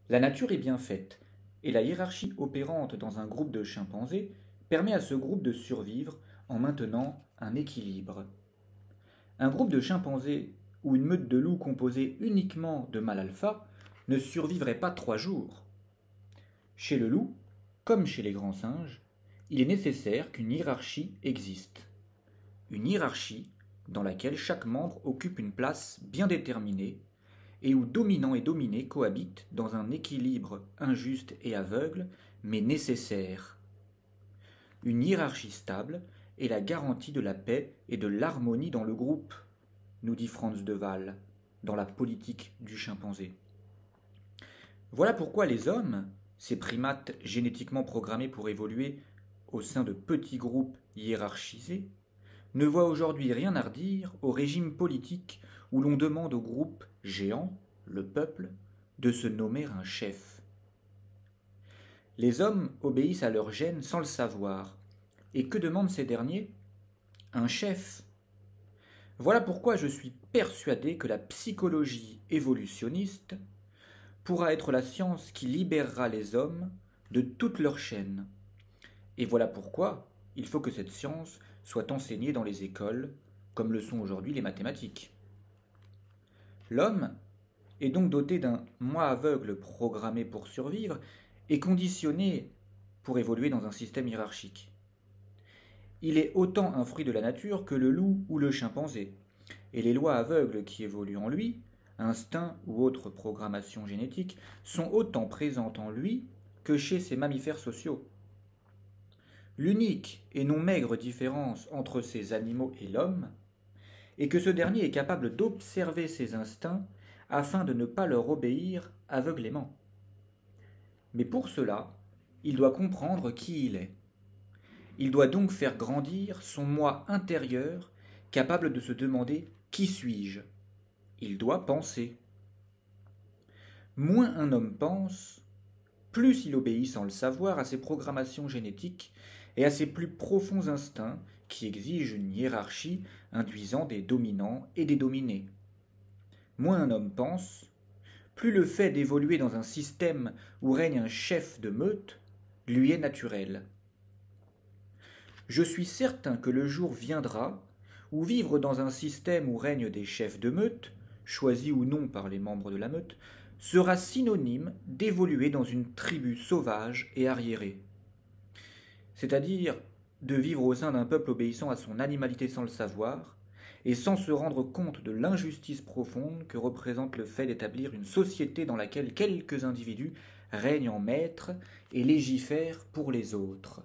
La nature est bien faite, et la hiérarchie opérante dans un groupe de chimpanzés permet à ce groupe de survivre en maintenant un équilibre. Un groupe de chimpanzés ou une meute de loups composée uniquement de mâles alpha ne survivrait pas 3 jours. Chez le loup, comme chez les grands singes, il est nécessaire qu'une hiérarchie existe. Une hiérarchie dans laquelle chaque membre occupe une place bien déterminée et où dominant et dominé cohabitent dans un équilibre injuste et aveugle, mais nécessaire. Une hiérarchie stable est la garantie de la paix et de l'harmonie dans le groupe, nous dit Franz de Waal, dans la politique du chimpanzé. Voilà pourquoi les hommes, ces primates génétiquement programmés pour évoluer au sein de petits groupes hiérarchisés, ne voient aujourd'hui rien à redire au régime politique où l'on demande au groupe géant, le peuple, de se nommer un chef. Les hommes obéissent à leurs gènes sans le savoir. Et que demandent ces derniers? Un chef. Voilà pourquoi je suis persuadé que la psychologie évolutionniste pourra être la science qui libérera les hommes de toutes leurs chaînes. Et voilà pourquoi il faut que cette science soit enseignée dans les écoles, comme le sont aujourd'hui les mathématiques. L'homme est donc doté d'un moi aveugle programmé pour survivre et conditionné pour évoluer dans un système hiérarchique. Il est autant un fruit de la nature que le loup ou le chimpanzé, et les lois aveugles qui évoluent en lui, instinct ou autre programmation génétique, sont autant présentes en lui que chez ces mammifères sociaux. L'unique et non maigre différence entre ces animaux et l'homme est que ce dernier est capable d'observer ses instincts afin de ne pas leur obéir aveuglément. Mais pour cela, il doit comprendre qui il est. Il doit donc faire grandir son moi intérieur capable de se demander qui suis-je. Il doit penser. Moins un homme pense, plus il obéit sans le savoir à ses programmations génétiques et à ses plus profonds instincts qui exigent une hiérarchie induisant des dominants et des dominés. Moins un homme pense, plus le fait d'évoluer dans un système où règne un chef de meute lui est naturel. Je suis certain que le jour viendra où vivre dans un système où règnent des chefs de meute, choisis ou non par les membres de la meute, sera synonyme d'évoluer dans une tribu sauvage et arriérée. C'est-à-dire de vivre au sein d'un peuple obéissant à son animalité sans le savoir, et sans se rendre compte de l'injustice profonde que représente le fait d'établir une société dans laquelle quelques individus règnent en maîtres et légifèrent pour les autres.